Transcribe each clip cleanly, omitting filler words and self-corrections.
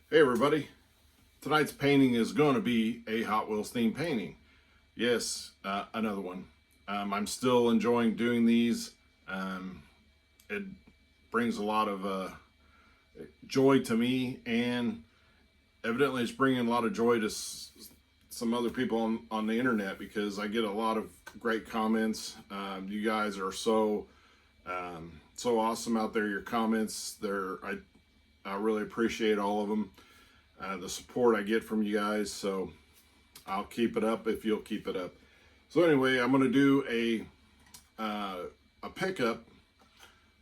Hey everybody, tonight's painting is going to be a Hot Wheels themed painting. Yes, another one. I'm still enjoying doing these. It brings a lot of joy to me, and evidently it's bringing a lot of joy to some other people on the internet, because I get a lot of great comments. You guys are so awesome out there. Your comments, I really appreciate all of them. The support I get from you guys, so I'll keep it up if you'll keep it up. So anyway, I'm going to do a pickup.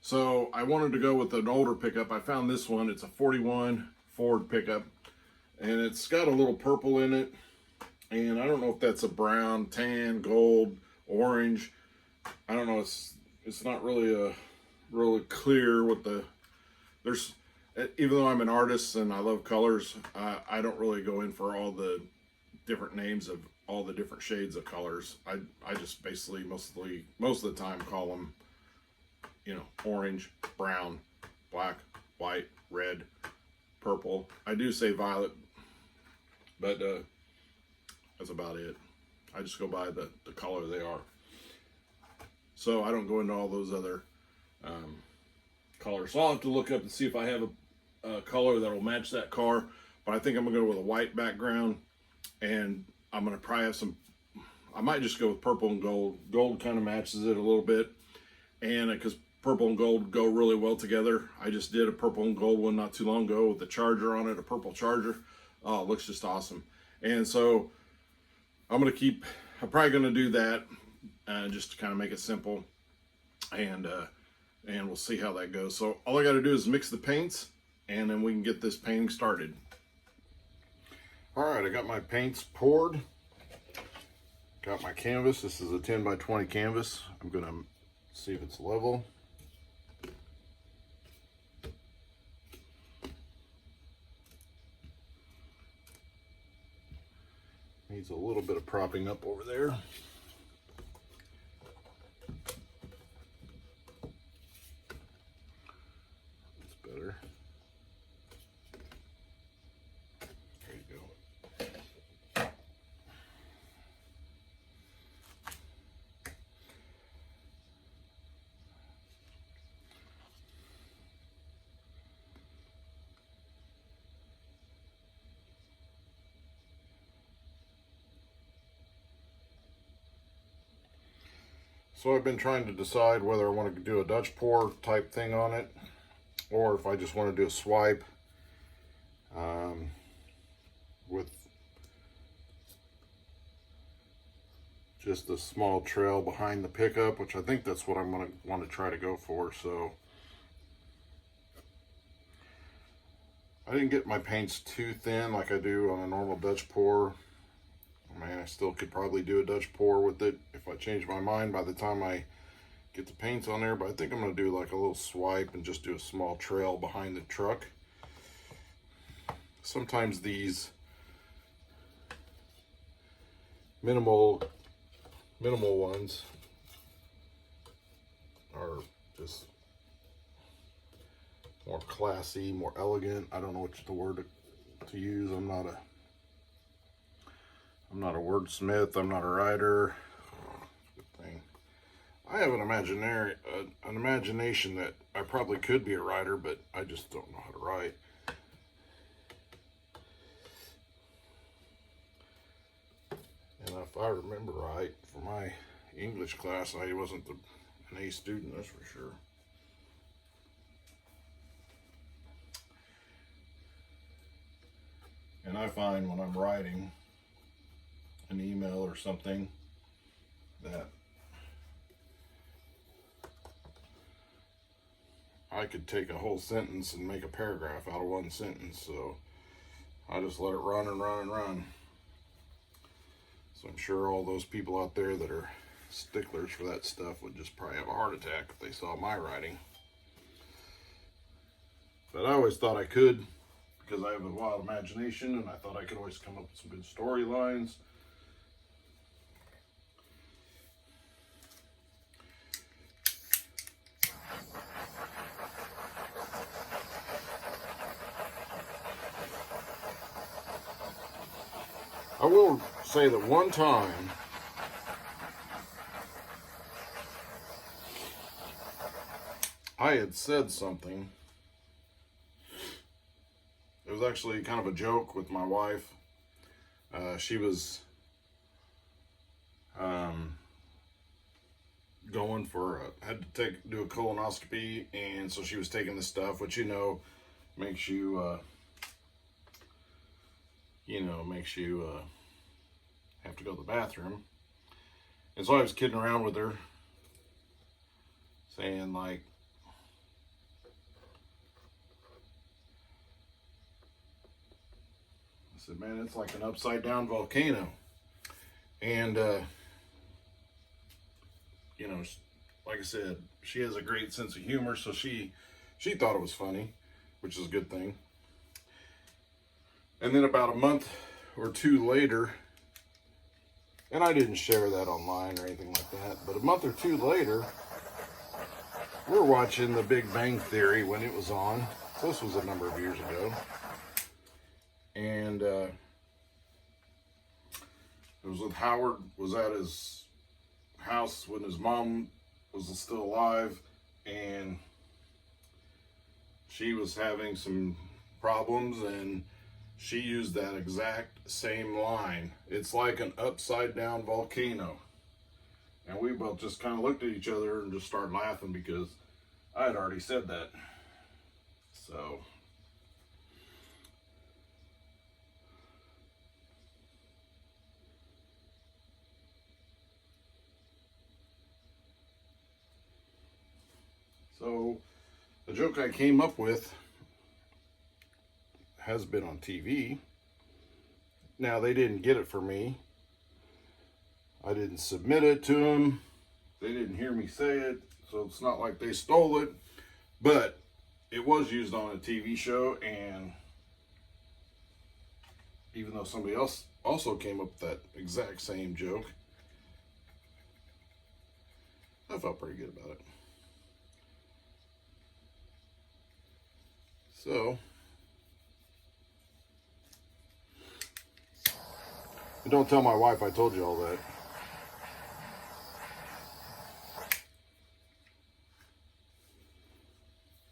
So I wanted to go with an older pickup. I found this one. It's a 41 Ford pickup, and it's got a little purple in it, and I don't know if that's a brown, tan, gold, orange. I don't know. It's not really clear what there's. Even though I'm an artist and I love colors, I don't really go in for all the different names of all the different shades of colors. I just basically most of the time call them, orange, brown, black, white, red, purple. I do say violet, but that's about it. I just go by the color they are. So I don't go into all those other colors. So I'll have to look up and see if I have a color that'll match that car, but I think I'm gonna go with a white background, and I'm gonna probably have I might just go with purple and gold. Gold kind of matches it a little bit, and because purple and gold go really well together. I just did a purple and gold one not too long ago with the charger on it, a purple charger. Oh, it looks just awesome. And so I'm probably gonna do that just to kind of make it simple, and we'll see how that goes. So all I got to do is mix the paints, and then we can get this painting started. All right, I got my paints poured. Got my canvas. This is a 10 by 20 canvas. I'm gonna see if it's level. Needs a little bit of propping up over there. That's better. So I've been trying to decide whether I want to do a Dutch pour type thing on it, or if I just want to do a swipe with just a small trail behind the pickup, which I think that's what I'm going to want to try to go for. So I didn't get my paints too thin like I do on a normal Dutch pour. Man, I still could probably do a Dutch pour with it if I change my mind by the time I get the paints on there, but I think I'm going to do like a little swipe and just do a small trail behind the truck. Sometimes these minimal ones are just more classy, more elegant. I don't know which the word to use. I'm not a wordsmith. I'm not a writer. Good thing. I have an imagination that I probably could be a writer, but I just don't know how to write. And if I remember right, for my English class, I wasn't an A student, that's for sure. And I find when I'm writing an email or something that I could take a whole sentence and make a paragraph out of one sentence, so I just let it run and run and run. So I'm sure all those people out there that are sticklers for that stuff would just probably have a heart attack if they saw my writing. But I always thought I could, because I have a wild imagination, and I thought I could always come up with some good storylines. I will say that one time I had said something. It was actually kind of a joke with my wife. She was going for had to do a colonoscopy, and so she was taking this stuff, which makes you have to go to the bathroom. And so I was kidding around with her, saying like, I said, man, it's like an upside down volcano. And like I said, she has a great sense of humor, so she thought it was funny, which is a good thing. And then about a month or two later, and I didn't share that online or anything like that, but a month or two later, we're watching The Big Bang Theory when it was on. So this was a number of years ago. And it was with Howard, was at his house when his mom was still alive, and she was having some problems, and she used that exact same line. It's like an upside down volcano. And we both just kind of looked at each other and just started laughing because I had already said that. So the joke I came up with has been on TV. Now, they didn't get it for me. I didn't submit it to them. They didn't hear me say it, so it's not like they stole it. But it was used on a TV show, and even though somebody else also came up with that exact same joke, I felt pretty good about it. So, and don't tell my wife I told you all that.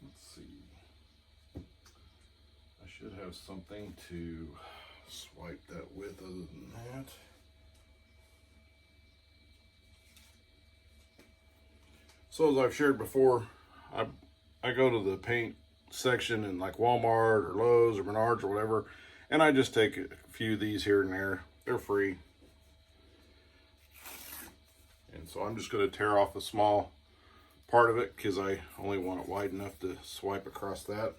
Let's see. I should have something to swipe that with other than that. So as I've shared before, I go to the paint section in like Walmart or Lowe's or Menards or whatever, and I just take a few of these here and there. They're free. And so I'm just going to tear off a small part of it because I only want it wide enough to swipe across that.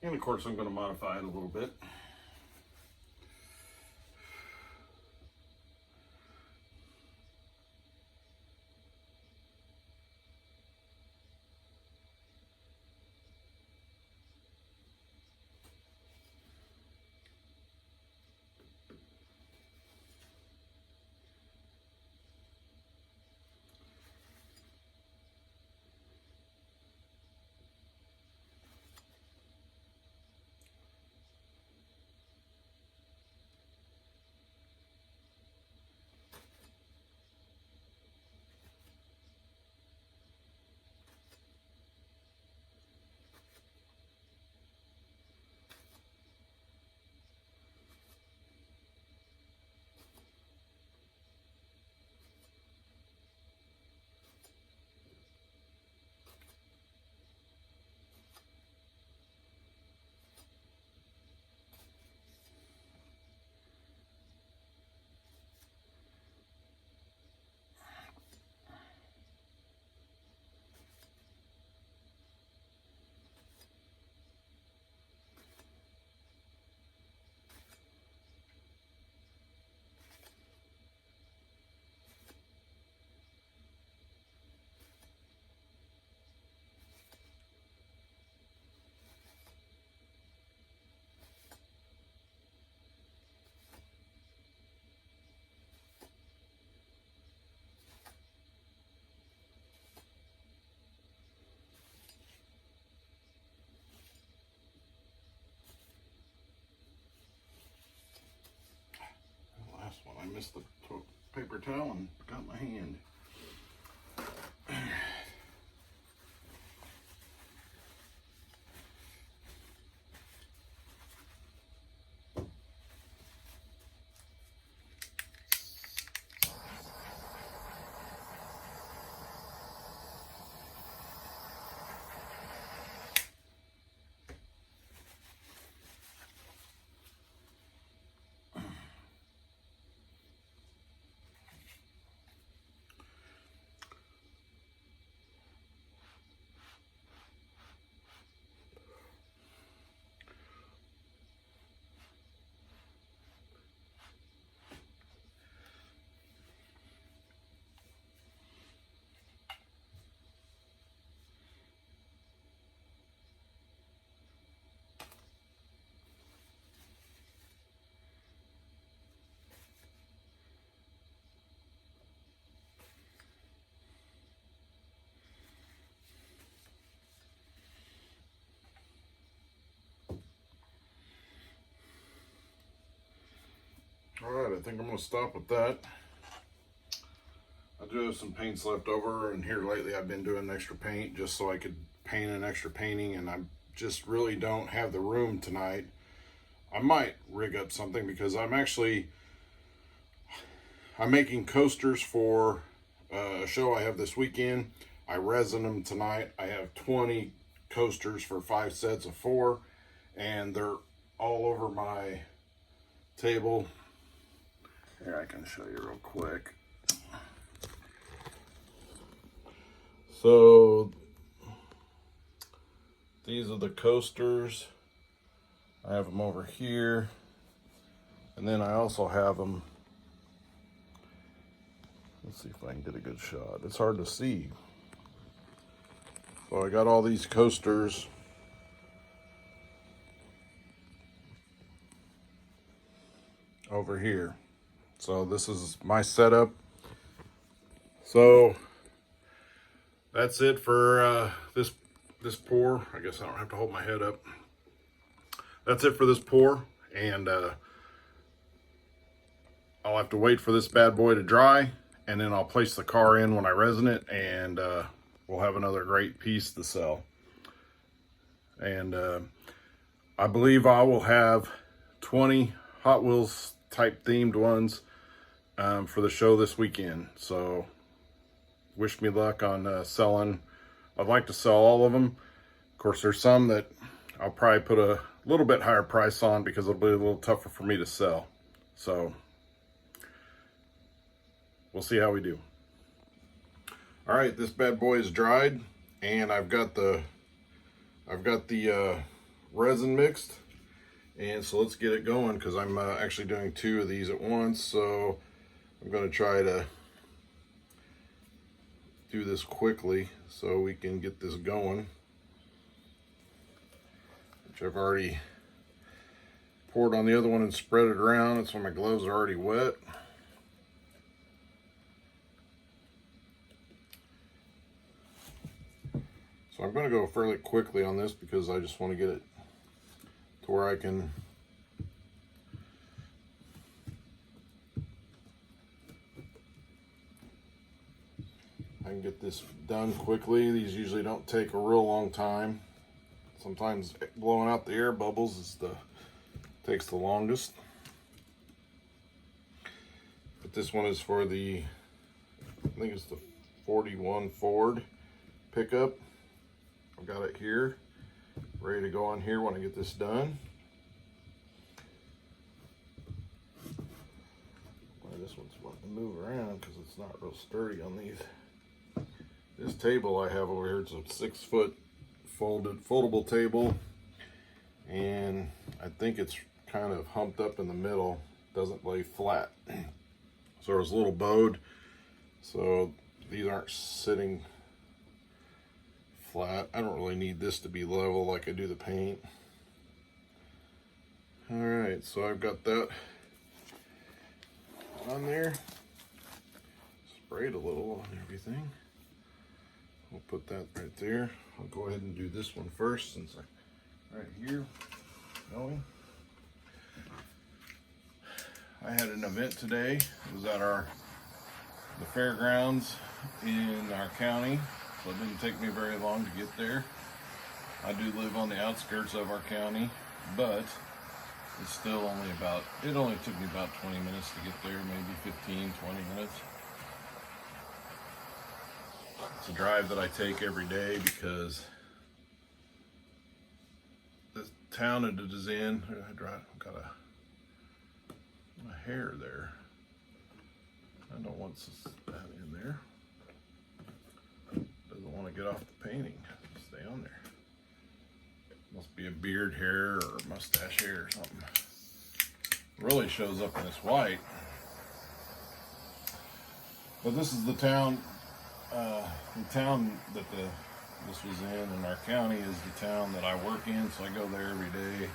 And of course I'm going to modify it a little bit. missed the paper towel and got my hand. Alright, I think I'm going to stop with that. I do have some paints left over, and here lately I've been doing extra paint just so I could paint an extra painting, and I just really don't have the room tonight. I might rig up something because I'm making coasters for a show I have this weekend. I resin them tonight. I have 20 coasters for 5 sets of 4, and they're all over my table. Here, I can show you real quick. So these are the coasters. I have them over here, and then I also have them. Let's see if I can get a good shot. It's hard to see. So I got all these coasters over here. So this is my setup. So that's it for this pour. I guess I don't have to hold my head up. That's it for this pour, and I'll have to wait for this bad boy to dry, and then I'll place the car in when I resin it, and we'll have another great piece to sell. And I believe I will have 20 Hot Wheels type themed ones for the show this weekend. So wish me luck on selling. I'd like to sell all of them. Of course, there's some that I'll probably put a little bit higher price on because it'll be a little tougher for me to sell. So we'll see how we do. All right, this bad boy is dried, and I've got the resin mixed, and so let's get it going because I'm actually doing 2 of these at once. So I'm going to try to do this quickly so we can get this going, which I've already poured on the other one and spread it around. That's why my gloves are already wet. So I'm going to go fairly quickly on this because I just want to get it to where I can get this done quickly. These usually don't take a real long time. Sometimes blowing out the air bubbles takes the longest. But this one is for the, I think it's the 41 Ford pickup. I've got it here, ready to go on here when I get this done. Well, this one's wanting to move around because it's not real sturdy on these. This table I have over here, it's a 6-foot foldable table, and I think it's kind of humped up in the middle, doesn't lay flat. So it's a little bowed, so these aren't sitting flat. I don't really need this to be level like I do the paint. All right, so I've got that on there, sprayed a little on everything. We'll put that right there. I'll go ahead and do this one first since I'm right here going. I had an event today. It was at the fairgrounds in our county, so it didn't take me very long to get there. I do live on the outskirts of our county, but it's still it only took me about 20 minutes to get there, maybe 15, 20 minutes. It's a drive that I take every day because the town it is in, got a hair there. I don't want that in there. Doesn't want to get off the painting. Stay on there. Must be a beard hair or a mustache hair or something. Really shows up in this white. But this is the town. The town that this was in our county is the town that I work in, so I go there every day.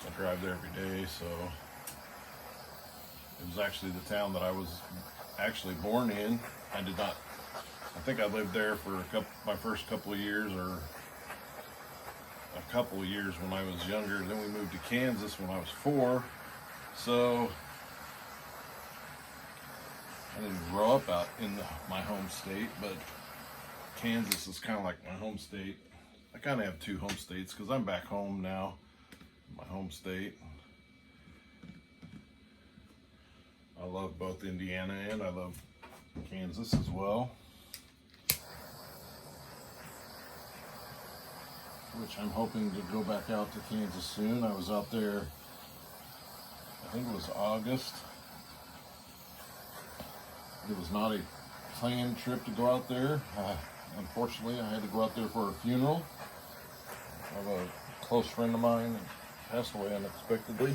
I drive there every day, so it was actually the town that I was actually born in. I think I lived there for my first couple of years, or a couple of years when I was younger. Then we moved to Kansas when I was 4. So I didn't grow up out in my home state, but Kansas is kind of like my home state. I kind of have 2 home states because I'm back home now, my home state. I love both Indiana and I love Kansas as well, which I'm hoping to go back out to Kansas soon. I was out there, I think it was August. It was not a planned trip to go out there. Unfortunately, I had to go out there for a funeral of a close friend of mine that passed away unexpectedly,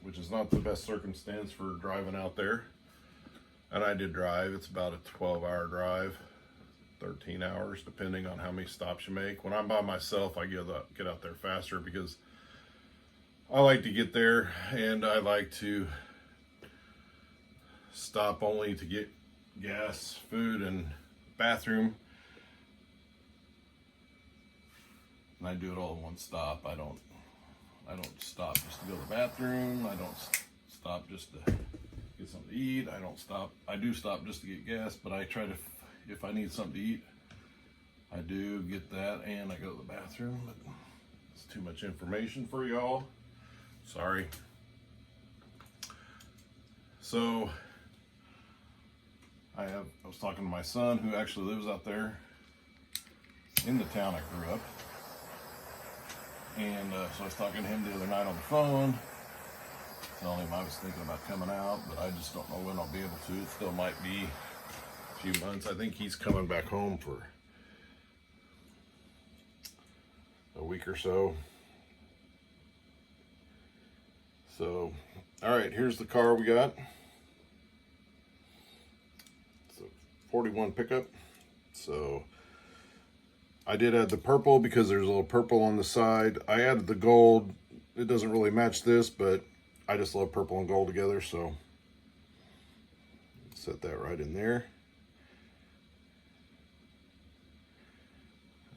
which is not the best circumstance for driving out there. And I did drive. It's about a 12-hour drive, 13 hours, depending on how many stops you make. When I'm by myself, I get out there faster because I like to get there and I like to stop only to get gas, food, and bathroom. And I do it all in one stop. I don't stop just to go to the bathroom. I don't stop just to get something to eat. I do stop just to get gas, but I try to, if I need something to eat, I do get that and I go to the bathroom. But it's too much information for y'all. Sorry. So I was talking to my son who actually lives out there in the town I grew up. And so I was talking to him the other night on the phone, telling him I was thinking about coming out, but I just don't know when I'll be able to. It still might be a few months. I think he's coming back home for a week or so. So, all right, here's the car we got. It's a 41 pickup. So I did add the purple because there's a little purple on the side. I added the gold. It doesn't really match this, but I just love purple and gold together, so set that right in there.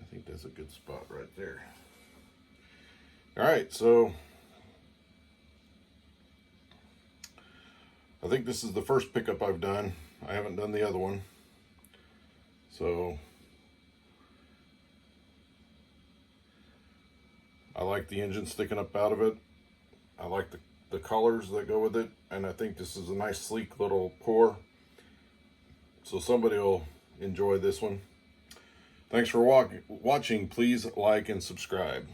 I think that's a good spot right there. All right, so I think this is the first pickup I've done. I haven't done the other one. So I like the engine sticking up out of it. I like the colors that go with it. And I think this is a nice sleek little pour. So somebody will enjoy this one. Thanks for watching. Please like and subscribe.